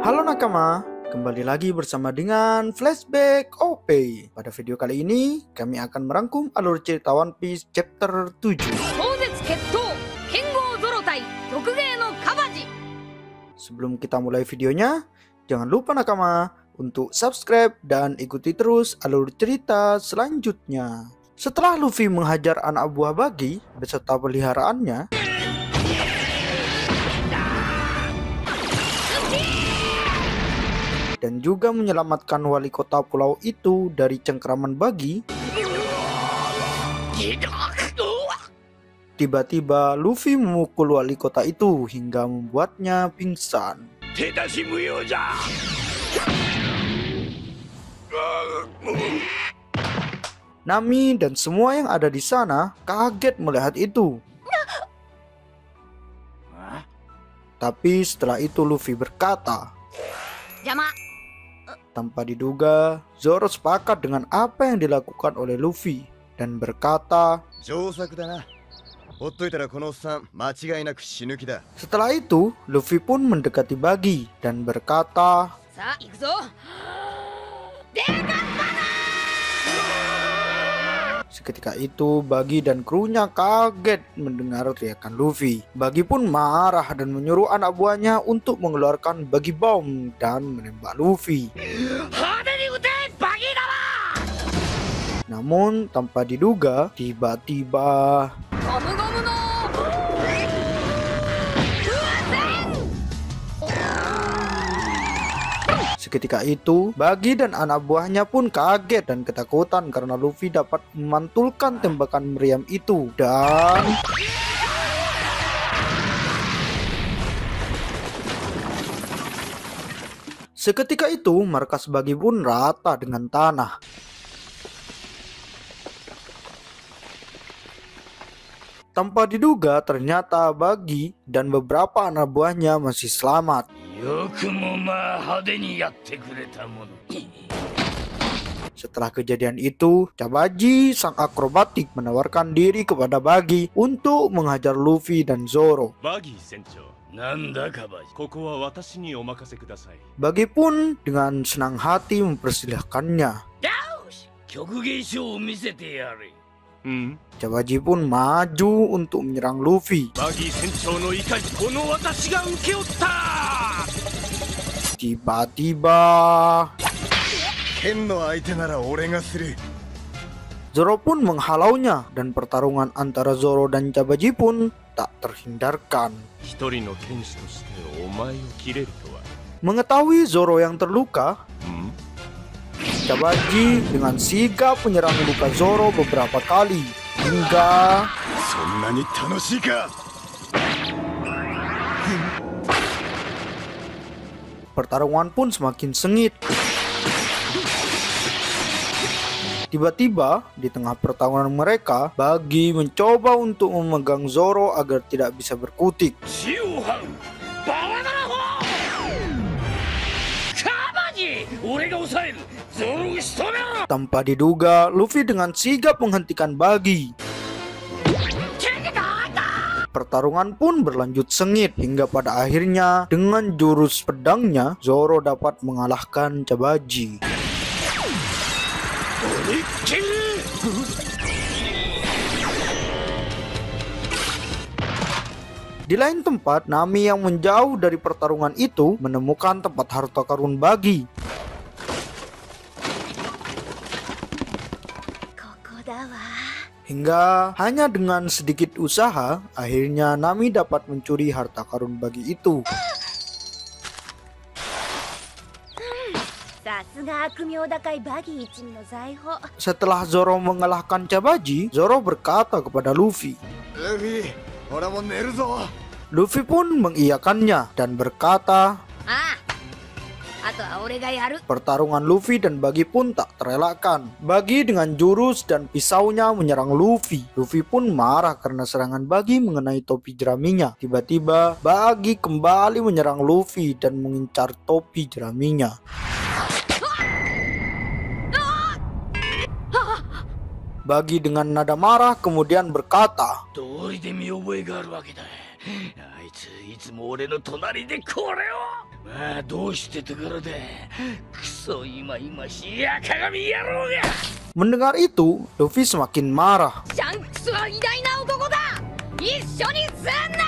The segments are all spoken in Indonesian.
Halo nakama, kembali lagi bersama dengan Flashback OP. Pada video kali ini, kami akan merangkum alur cerita One Piece chapter 7. Sebelum kita mulai videonya, jangan lupa nakama untuk subscribe dan ikuti terus alur cerita selanjutnya. Setelah Luffy menghajar anak buah Buggy beserta peliharaannya, dan juga menyelamatkan wali kota pulau itu dari cengkraman Buggy, tiba-tiba Luffy memukul wali kota itu hingga membuatnya pingsan. Nami dan semua yang ada di sana kaget melihat itu. Tapi setelah itu Luffy berkata, tanpa diduga, Zoro sepakat dengan apa yang dilakukan oleh Luffy dan berkata, setelah itu, Luffy pun mendekati Buggy dan berkata, seketika itu Buggy dan krunya kaget mendengar teriakan Luffy. Buggy pun marah dan menyuruh anak buahnya untuk mengeluarkan Buggy Bomb dan menembak Luffy. Namun tanpa diduga, tiba-tiba seketika itu, Buggy dan anak buahnya pun kaget dan ketakutan karena Luffy dapat memantulkan tembakan meriam itu. Dan seketika itu, markas Buggy pun rata dengan tanah. Tanpa diduga, ternyata Buggy dan beberapa anak buahnya masih selamat. Setelah kejadian itu, Cabaji sang akrobatik menawarkan diri kepada Buggy untuk menghajar Luffy dan Zoro. Buggy pun dengan senang hati mempersilahkannya. Cabaji pun maju untuk menyerang Luffy. Tiba-tiba Zoro pun menghalaunya dan pertarungan antara Zoro dan Cabaji pun tak terhindarkan. Mengetahui Zoro yang terluka, Cabaji dengan sigap menyerang luka Zoro beberapa kali hingga pertarungan pun semakin sengit. Tiba-tiba di tengah pertarungan mereka, Buggy mencoba untuk memegang Zoro agar tidak bisa berkutik. Tanpa diduga, Luffy dengan sigap menghentikan Buggy. Pertarungan pun berlanjut sengit hingga pada akhirnya dengan jurus pedangnya Zoro dapat mengalahkan Cabaji. Di lain tempat, Nami yang menjauh dari pertarungan itu menemukan tempat harta karun Buggy. Hingga hanya dengan sedikit usaha, akhirnya Nami dapat mencuri harta karun Buggy itu. Setelah Zoro mengalahkan Cabaji, Zoro berkata kepada Luffy. Luffy pun mengiyakannya dan berkata, pertarungan Luffy dan Buggy pun tak terelakkan. Buggy dengan jurus dan pisaunya menyerang Luffy. Luffy pun marah karena serangan Buggy mengenai topi jeraminya. Tiba-tiba Buggy kembali menyerang Luffy dan mengincar topi jeraminya. Buggy dengan nada marah kemudian berkata, まあどうしてところだ。クソいまいましいや鏡野郎が。 Mendengar itu, Luffy semakin marah. シャンクスは偉大な男だ。一緒にすんな。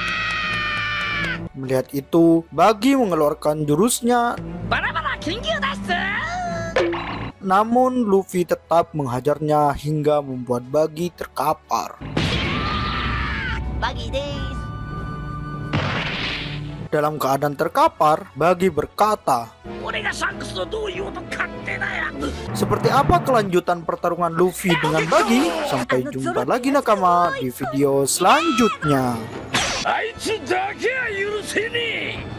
Melihat itu, Buggy mengeluarkan jurusnya. バラバラ緊急脱出。 Namun Luffy tetap menghajarnya hingga membuat Buggy terkapar. バギーです。 Dalam keadaan terkapar, Buggy berkata, 俺がシャンクスとどう言おうと勝手だよ。 seperti apa kelanjutan pertarungan Luffy dengan Buggy? Sampai jumpa lagi nakama di video selanjutnya. あいつだけは許せねえ。